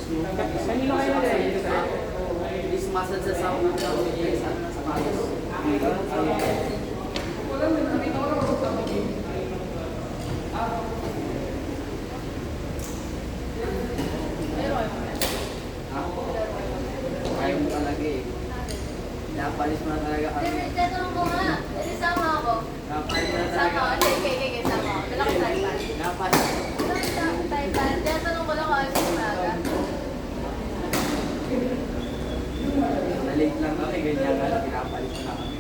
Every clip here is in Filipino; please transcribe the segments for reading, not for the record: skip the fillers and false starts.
Kanino kayo na rin? Is masad sa sound ng sa sapatos. Ayaw mo talaga eh. Napalis mo na talaga kami. Tatanong ko nga. Kasi sama ako. Napalis na talaga. Sama ako. Hindi, sama ako. Dala ko tripod. Napalis. Dala ko tripod. Tatanong ko lang kung ano yung umaga. Nalate lang kami, ganyan nga, pinapalis na kami.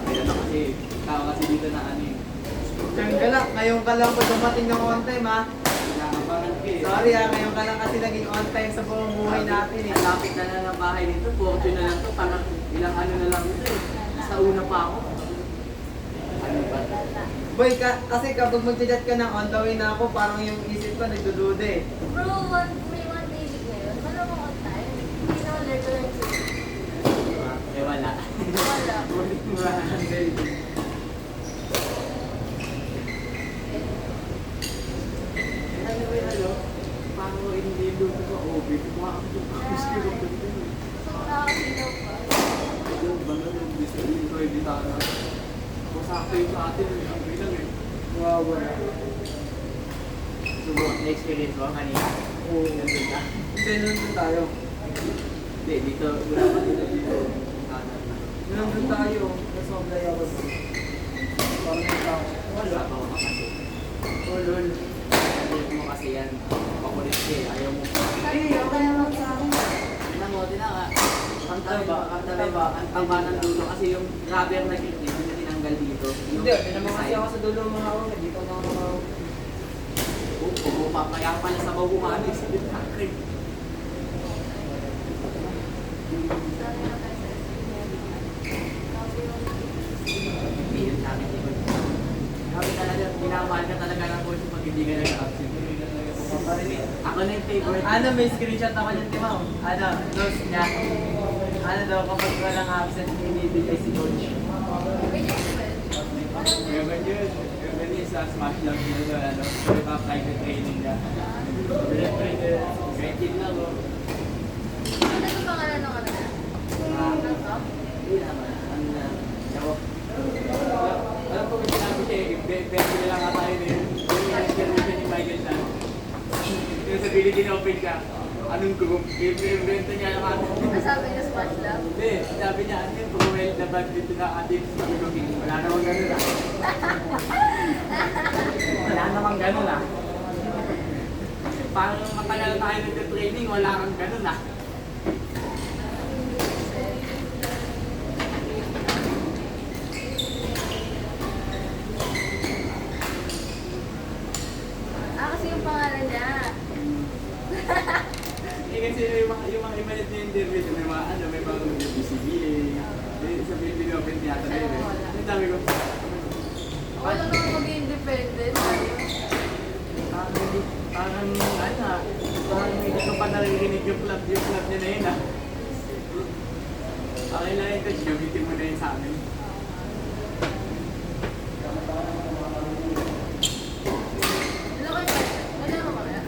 Kaya na kasi, tao kasi dito na ano eh. Diyan ka lang, ngayon ka lang po dumating ng on time ha. Kinakabahan ka eh. Sorry ha, ngayon ka lang kasi naging on time sa buong buhay natin eh. Ang lapit na lang ng bahay nito, fortune na lang to, parang ilang ano na lang ito eh. Sa una pa ako. Ano ba? Boy, kasi kapag mag-chat ka ng on the way na ako, parang yung isip ko nagdududa eh. Bro, may one day week ngayon. Wala mo on time. Hindi na ulit ko lang Eh wala. Wala. Ano ba yun, ano? Parang hindi doon ko sa OB, kumakas ko pa ako sa hirap doon din eh. So, nakakasilaw pa. Yung banda yung bisa, yung ready sana. Kung sakto yung sa atin, ang bilang eh. Wow, wala. So, na-experience mo kanina? Oo. Nandun ka? Hindi, nandun tayo. Hindi, dito, wala pa dito. Kanan na. Nandun tayo. Nasa oblay ako doon. Parang nagtao. Wala pa ako kasi. Oh, lol. Sabi mo kasi yan, pakulit ka eh, ayaw mo pa. Eh, okay naman sa akin. Tingnan mo, tingnan ka. Ang taba, ang taba ng dulo kasi yung rubber na grip hindi na tinanggal dito. Yung Hindi, pinamang kasi design. ako sa dulo mga ako. Dito na ako mga ako. Oo, kaya pala sa bago umamig sa grip. Hindi yun sa akin, hindi ko. Grabe talaga, minamahal ka talaga ng coach pag hindi ka nag-absent. Ako na yung favorite. Ano, may screenshot ako niyan, Timaw. Ano, notes niya. Ano daw, kapag walang absent, binibigay si coach. Meron yun. Meron yun sa Smash Love nila sa ano, sa private training niya. Great kid lang oh. Ano yung pangalan ng ano? Ng top? Hindi naman. Ano na. Ako. Alam ko may sinabi siya eh. Best nila nga tayo din. Yung intervention ni Michael na. Yung sa Billy Open ka. Anong group? I-invento niya lang ako. Nasabi niya Smash Love? Hindi. Sabi niya, ano yung Cruel na bad dito na atin. Sabi ko, wala namang ganun ah. Wala namang ganun ah. Parang matagal tayo nag-training, wala kang ganun ah. Kasi yung pangalan niya. Eh kasi yung mga iba na interview, may mga ano, may mga BCBA. Sa Philippine Open Theater na yun eh. Ang dami ko. Wala naman mag-independent. Parang ano ah, parang hindi ko pa naririnig yung club niya na yun ah. Okay lang yung coach, gamitin mo na yun sa amin. Ano kayo? Wala mo kaya?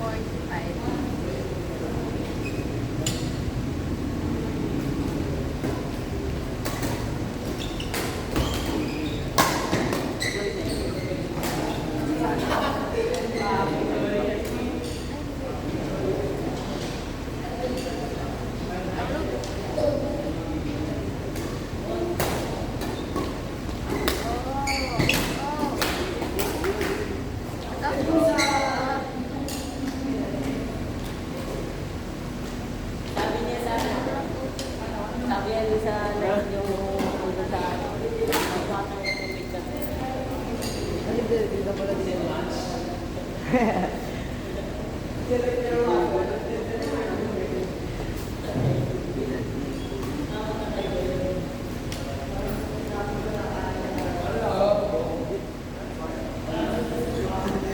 Ay, ay.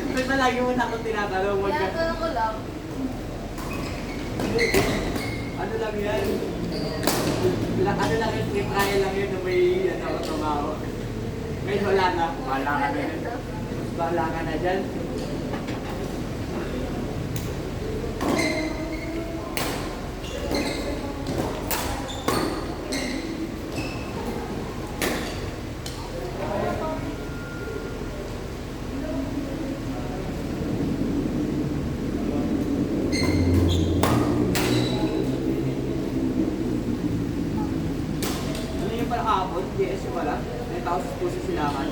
'Ba't ba lagi mo na akong tinatanong? Kaya tanong ko lang. Ano lang yan? Ano lang yun, free trial lang yun na may ano, tumawa. Ngayon wala na. Bahala ka na yun. Bahala ka na dyan. Ano yung pala kahapon? GS yung pala? 9,000 po sa silangan.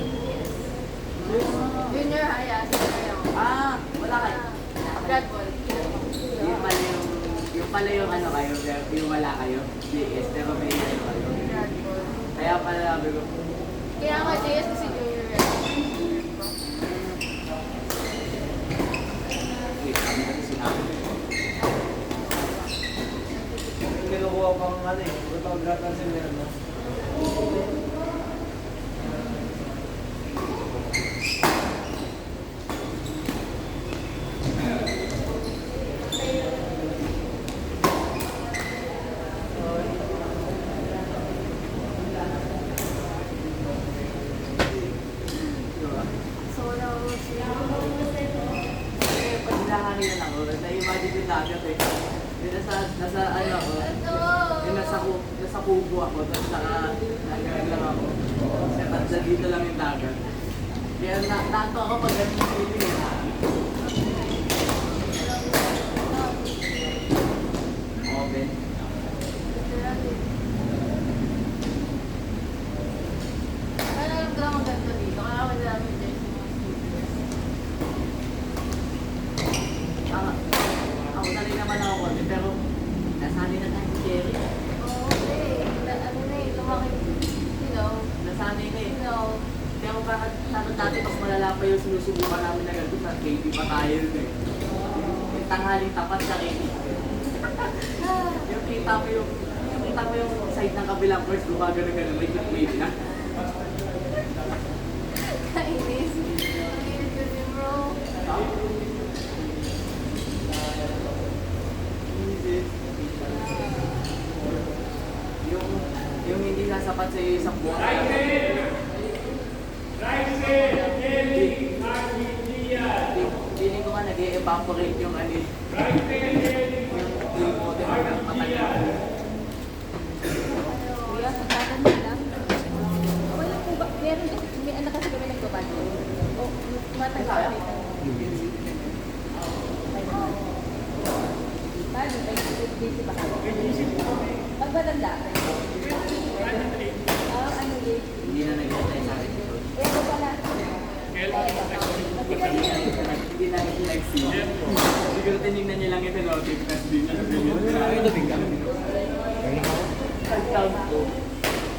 Junior high, senior yung Ah, wala kayo. grad ball. Yung pala yung ano kayo, yung wala kayo. GS, pero may ano kayo. Grad ball. Kaya pala sabi ko, Kaya nga JS kasi junior red. wait, kami kasi sinabi. Yung kinukuha pang ano eh. Ito ang gratan sa meron na. Diba? So, now, Eh, pag hinahangin ako, na-imagine din dagat eh. Yung nasa ano ako, yung nasa kubo ako, tapos nagagag lang ako. Kasi tanda dito lang yung dagat. Kaya nato ako pag ganun yung feeling eh. Open. Kaya alam ko lang ang ganito dito. Kaya ako namin jersey mga students. Ako na rin naman ako konti, pero nasanay na tayo si Jerry. Oo, okay. Ano na eh, lumaki. You know, Nasanay na eh. you know. Pero bakit dati mas malala pa yung sinusubukan namin na ganito sa KT pa tayo rin eh. Yung tanghaling tapat sa KT. Yung kita mo yung side ng kabilang first, gumagano-gano, may clip na. Kainis. Ang init kasi bro. Yung hindi sasapat sa isang buwan. Feeling ko nga nag-evaporate yung ano yung mo din hanggang matagal. Kuya, pagkakan mo lang. Wala po ba? Meron, may anak kasi kami nagbabad. O, matagal. Paano? May busy ba kayo? Pag matanda? Ano yun? Hindi na nag-retry sa akin. Eh, ano pala? Hindi na nag-see. Siguro tinignan niya lang yung notif na din niya. Ay, labing ka. Pag-count ko.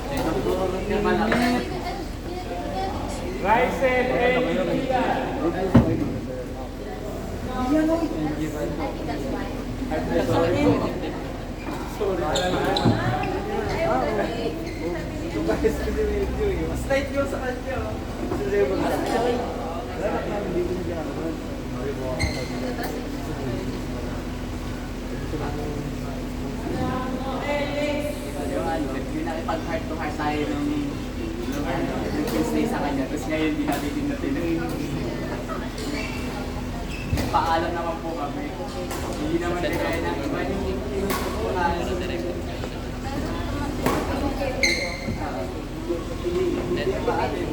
Nagtuturoon ka pa lang. Ryzen, I think that's fine. Ito guys, kasi medyo eh. Mas light yung sa kanya. Kasi level na. Lahat namin dito niya ginagawa. Yung ano, yung nakipag-heart to heart tayo nung nag-stay sa kanya. Tapos ngayon, di natin tinatin. Paalam naman po kami. Hindi naman kaya na iba yung paalam sa direct. Hindi ba atin?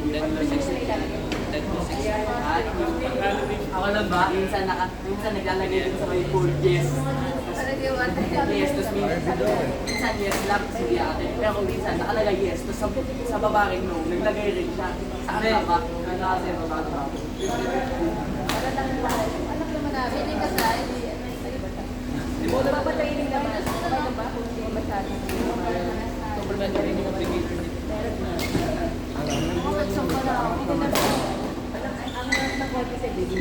Ako lang ba? Minsan naglalagay din sa may full yes. Parang yung one Yes, tapos minsan yes lang, sige ate. Pero minsan nakalagay yes, tapos sa babae no, naglagay rin siya. Saan ka ba? Ano kasi babae ba? Anak naman namin. Feeling ka sa hindi. Di mo napapatayinin naman. Ano ba? Kung hindi masyado. Complementary yung application nito. Bakit siyang pala ako? Ang hirap ng konti sa baby.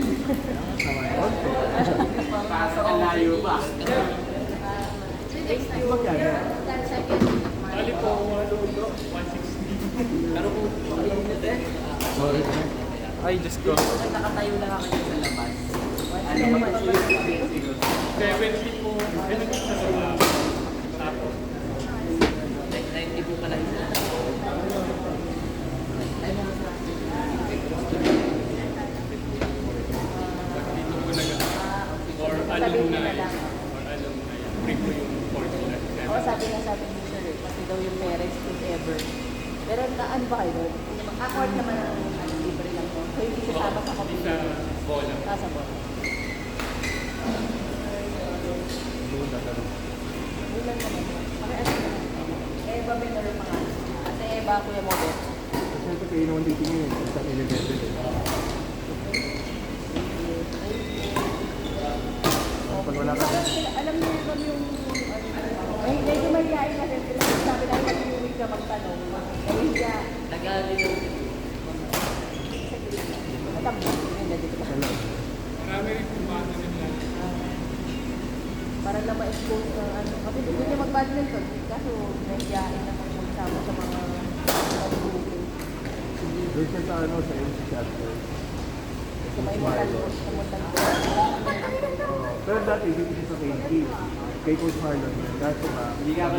Kaso ang layo pa. Next time. That's second. Bali po, maluto, 160. Pero kung mainit eh. Ay, Diyos ko. Pag nakatayo lang ako dyan sa labas. Ano ba? Siguro. 70 po. Ano ba? sabihin niyo na alumni. lang. Or alumni. Free po yung formula. Oo, sabi ni sir eh, kasi daw yung parents if ever. Pero ano ba kayo? Accord naman ang libre lang po. So hindi kasama sa Hindi kapatid. sa bola. Sa bola. Ulan naman. Pakias na. Eva Benor mga. Ate Eva, Kuya Mobet. Siyempre kayo naman dito ngayon, isang elevated. Pag wala ka, Alam niyo kami yung medyo may yain natin. Pero sabi namin mag-uwi ka magtanong. Ay, yeah. Tagalog yung Matambak. Ayun, nandito ba? Marami rin po bata nila. Para lang ma-expose ng ano. Kasi gusto niya mag-badminton. Kaso nahiyain na magsama sa mga pag-booking. doon siya sa ano, sa MC chapter. Sa may Montalbos. Sa Montalbos. Pero dati, dito siya sa KG. Kay Coach Marlon yun. Kaso nga, hindi nga ka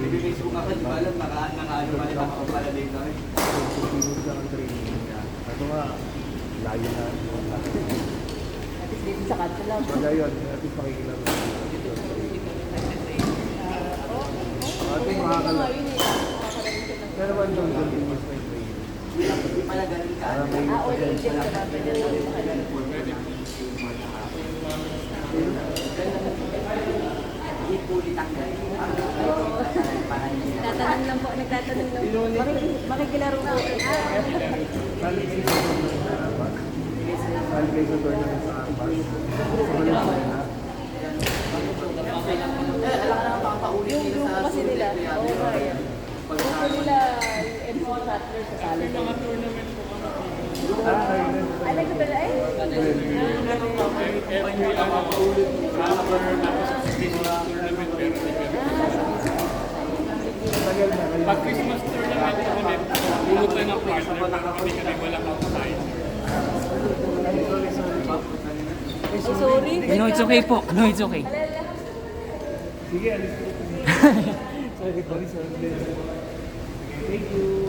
nag-Facebook ako, di ba alam, nakaano ka nila ako pala dito. continuous lang ang training niya. Kaso nga, layo na. At least dito sa kanto lang. Kaya yun, at least makikilala. Ate, makakala. Pero naman doon, continuous na yung training. Hindi pala ganun ka. Para may All ages na ba? Pwede na rin Ipulit ang ganun. Nagtatanong lang po, nagtatanong lang po. Makikilaro po. Sali kayo sa tournament sa Arpas. Sali kayo sa tournament sa Arpas. Sa Valenzuela. Alam ka na papaulit Yung nila grupo sa kasi nila, sulit. oo nga yan. Grupo nila, yung MC Cutler sa sali. Mga tournament po kami. Kayo na. Ay, nagkabala eh. Every summer, tapos tournament, pero hindi kami. Tagal na kayo. Pag Christmas tournament ulit, bulot lang ang partner, pero hindi kami walang outside. Sorry. No, it's okay po. No, it's okay. Sige, alis ko. Sorry. Thank you.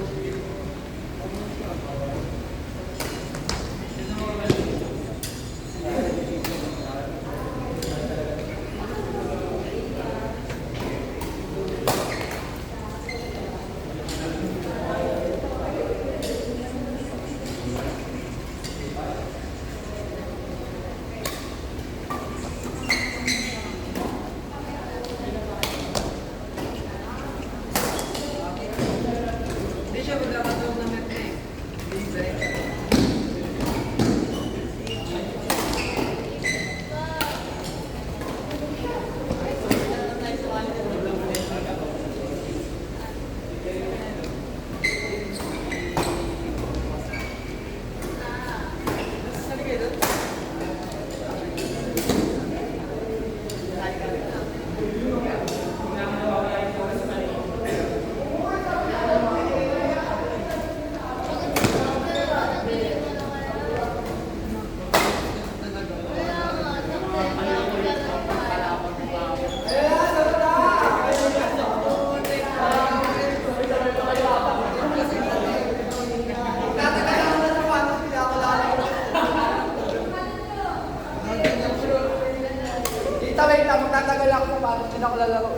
Wait lang, magtatagal ako sa paano, hindi na ako lalaro.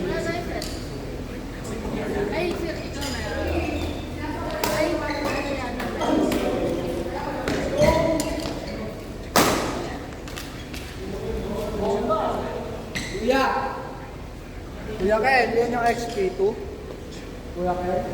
Wala tayo, sir. Ay, sir, ikaw meron. Ay, ano yan? Kuya! Kuya Ken, yan yung XP2. Kuya Ken.